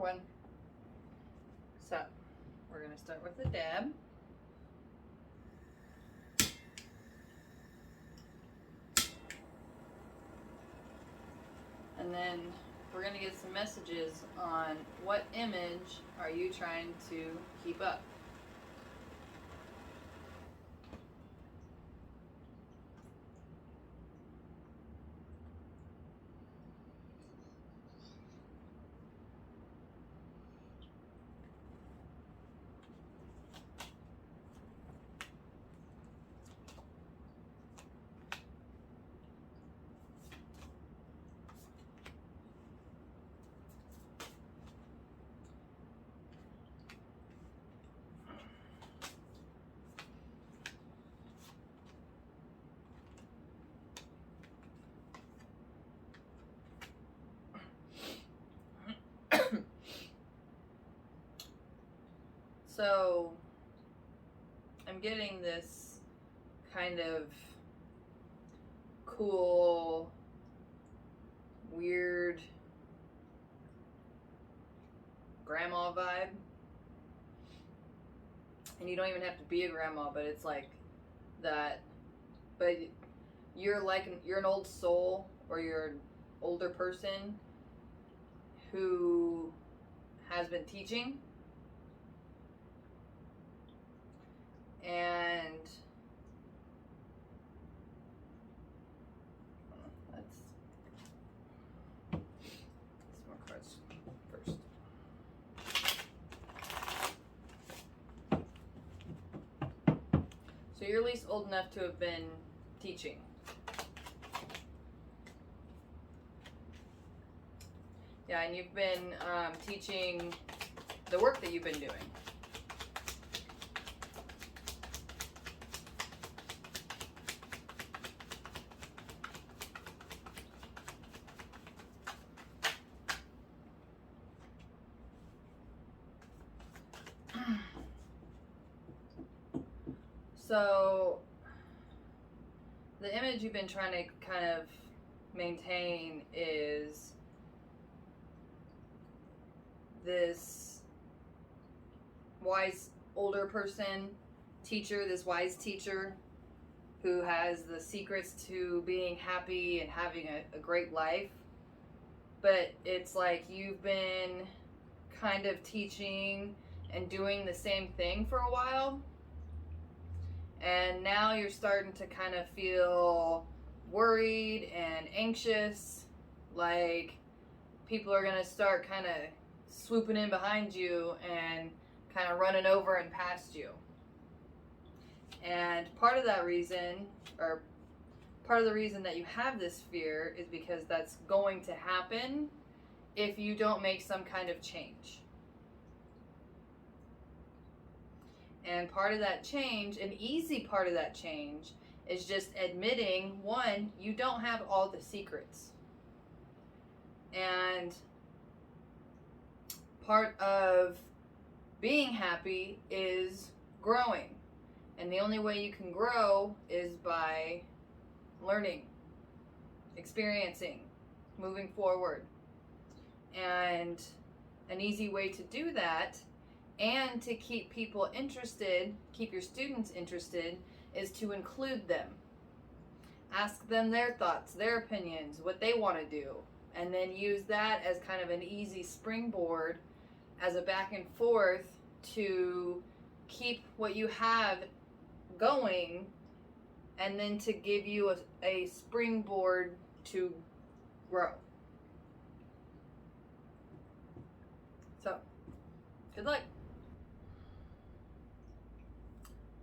one. So, we're going to start with the dab. And then we're going to get some messages on what image are you trying to keep up. So, I'm getting this kind of cool, weird grandma vibe. And you don't even have to be a grandma, but it's like that. But you're an old soul, or you're an older person who has been teaching. And let's some more cards first. So you're at least old enough to have been teaching. Yeah, and you've been teaching the work that you've been doing. So, the image you've been trying to kind of maintain is this wise older person, teacher, this wise teacher who has the secrets to being happy and having a great life. But it's like you've been kind of teaching and doing the same thing for a while. And now you're starting to kind of feel worried and anxious, like people are going to start kind of swooping in behind you and kind of running over and past you. And part of that reason, or part of the reason that you have this fear, is because that's going to happen if you don't make some kind of change. And part of that change, an easy part of that change, is just admitting, one, you don't have all the secrets. And part of being happy is growing. And the only way you can grow is by learning, experiencing, moving forward. And an easy way to do that, and to keep people interested, keep your students interested, is to include them. Ask them their thoughts, their opinions, what they want to do, and then use that as kind of an easy springboard, as a back and forth to keep what you have going, and then to give you a springboard to grow. So, good luck.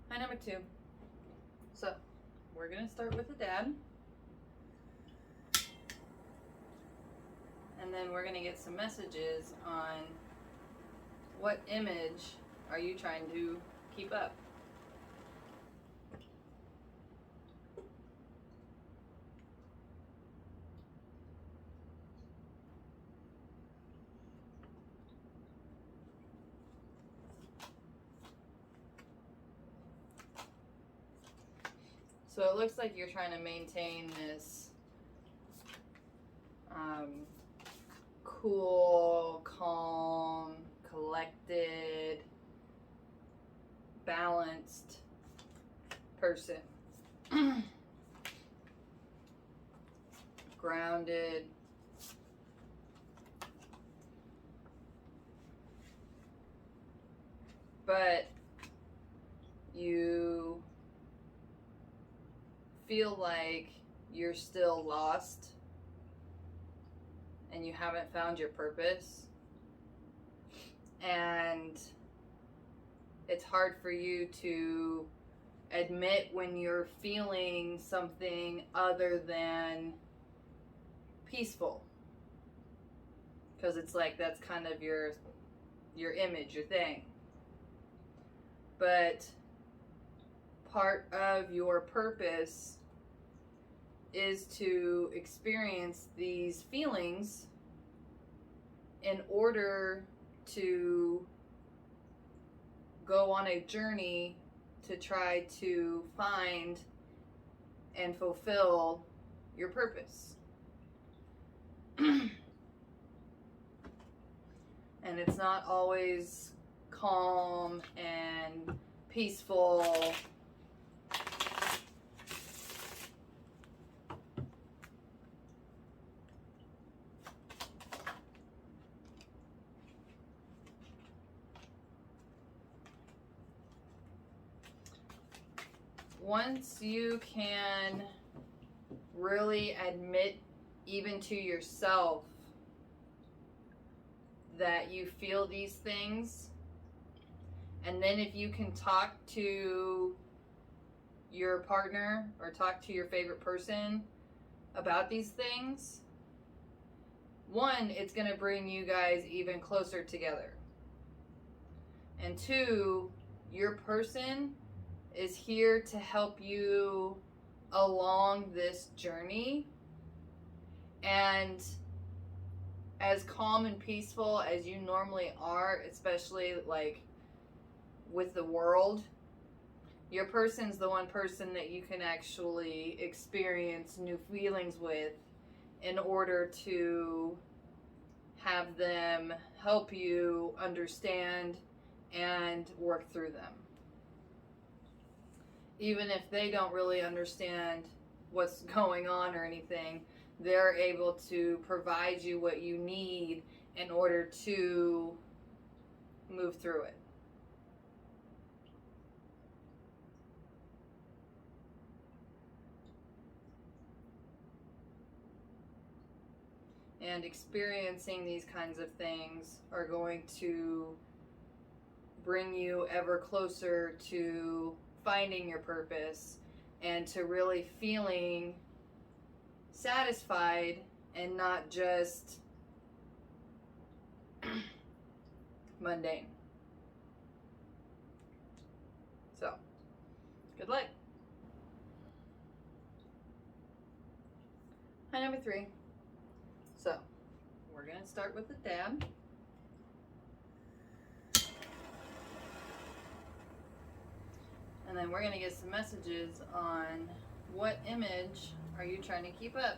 Hi, number 2. So, we're going to start with the dab. And then we're going to get some messages on what image are you trying to keep up. So it looks like you're trying to maintain this cool, calm, collected, balanced person. Grounded. But you feel like you're still lost and you haven't found your purpose, and it's hard for you to admit when you're feeling something other than peaceful, because it's like that's kind of your image, your thing. But part of your purpose is to experience these feelings in order to go on a journey to try to find and fulfill your purpose. And it's not always calm and peaceful. Once you can really admit, even to yourself, that you feel these things, and then if you can talk to your partner or talk to your favorite person about these things, one, it's going to bring you guys even closer together. And two, your person is here to help you along this journey. And as calm and peaceful as you normally are, especially like with the world, your person's the one person that you can actually experience new feelings with in order to have them help you understand and work through them. Even if they don't really understand what's going on or anything, they're able to provide you what you need in order to move through it. And experiencing these kinds of things are going to bring you ever closer to finding your purpose and to really feeling satisfied and not just mundane. So, good luck. Hi, number 3. So, we're going to start with the dab. And then we're going to get some messages on what image are you trying to keep up.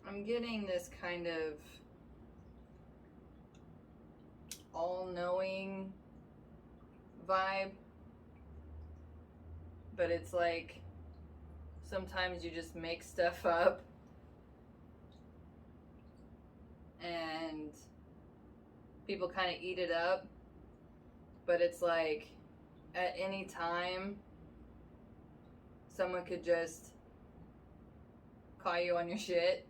I'm getting this kind of all-knowing vibe, but it's like sometimes you just make stuff up and people kind of eat it up, but it's like at any time someone could just call you on your shit.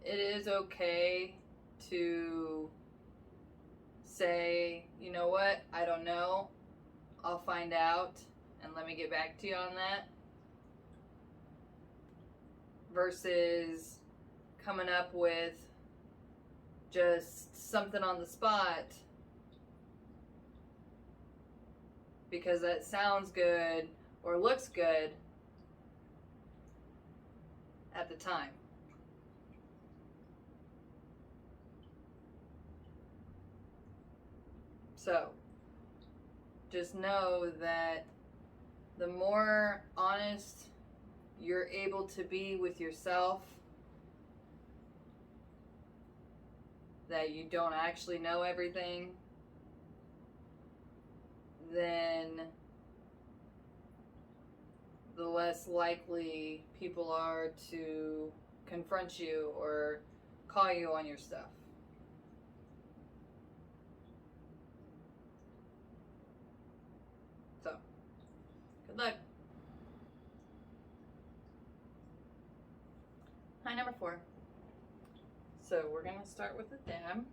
It is okay to say, you know what, I don't know, I'll find out and let me get back to you on that, versus coming up with just something on the spot because that sounds good or looks good at the time. So, just know that the more honest you're able to be with yourself, that you don't actually know everything, then the less likely people are to confront you or call you on your stuff. So, good luck. Hi, number 4. So we're going to start with the dab.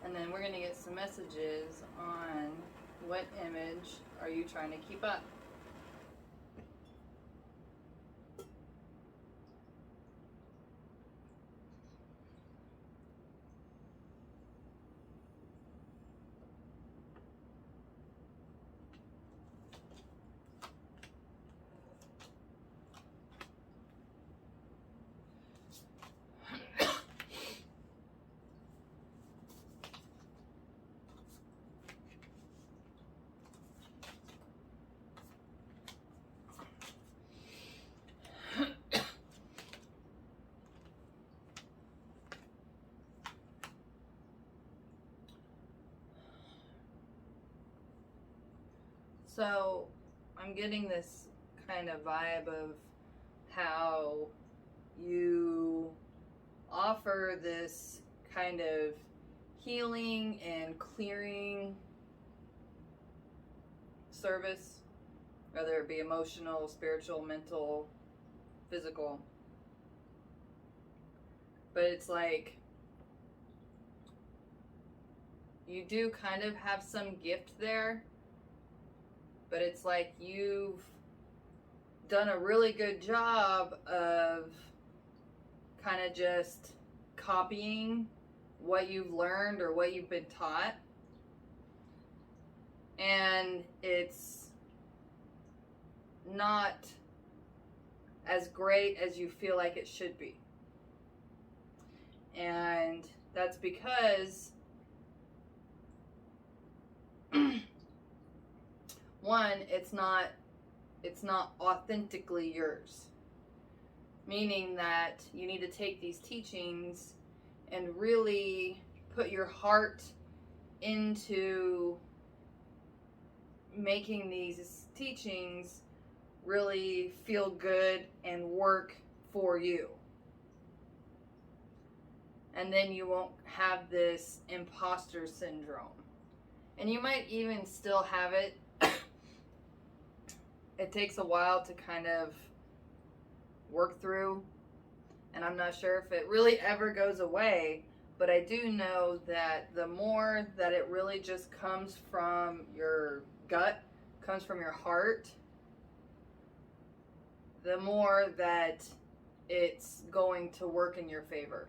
And then we're going to get some messages on what image are you trying to keep up. So I'm getting this kind of vibe of how you offer this kind of healing and clearing service, whether it be emotional, spiritual, mental, physical. But it's like you do kind of have some gift there, but it's like you've done a really good job of kind of just copying what you've learned or what you've been taught. And it's not as great as you feel like it should be. And that's because one, it's not authentically yours. Meaning that you need to take these teachings and really put your heart into making these teachings really feel good and work for you. And then you won't have this imposter syndrome. And you might even still have it. It takes a while to kind of work through, and I'm not sure if it really ever goes away, but I do know that the more that it really just comes from your gut, comes from your heart, the more that it's going to work in your favor.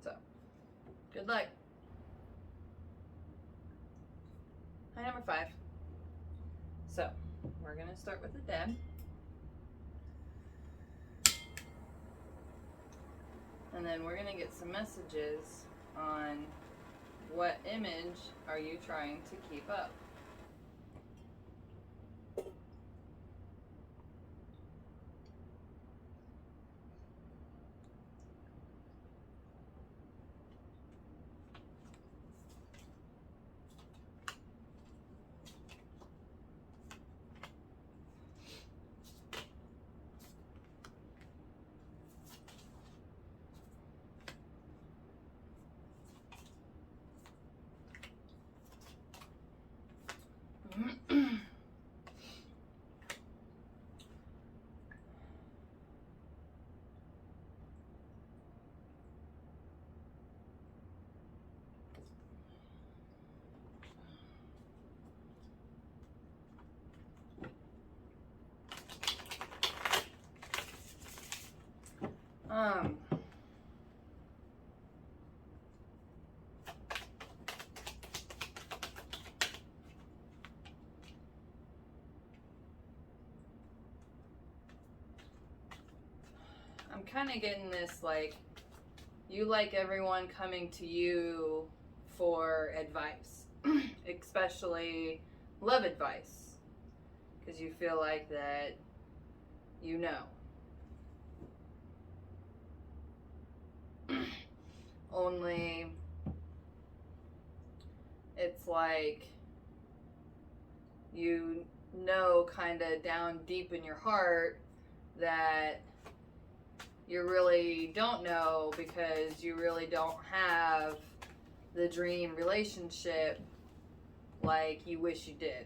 So, good luck. number 5. So, we're going to start with the dead. And then we're going to get some messages on what image are you trying to keep up. I'm kind of getting this, like, you like everyone coming to you for advice, especially love advice, because you feel like that you know. Only it's like you know kind of down deep in your heart that you really don't know, because you really don't have the dream relationship like you wish you did.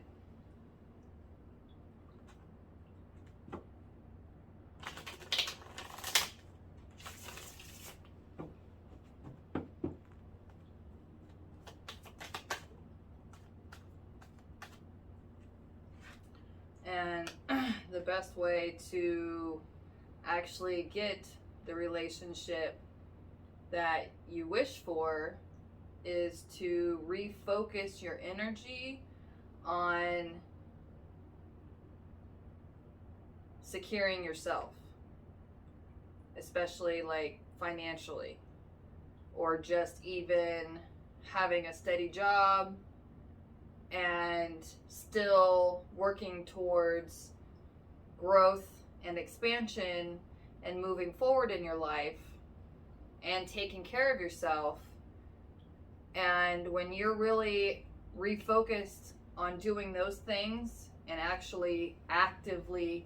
And the best way to actually get the relationship that you wish for is to refocus your energy on securing yourself, especially like financially, or just even having a steady job and still working towards growth and expansion and moving forward in your life and taking care of yourself. And when you're really refocused on doing those things and actually actively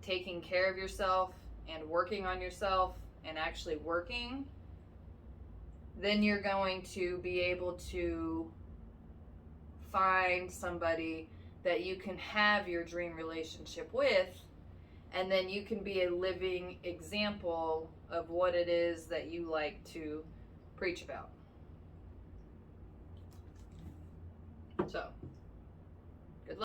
taking care of yourself and working on yourself and actually working, then you're going to be able to find somebody that you can have your dream relationship with, and then you can be a living example of what it is that you like to preach about. So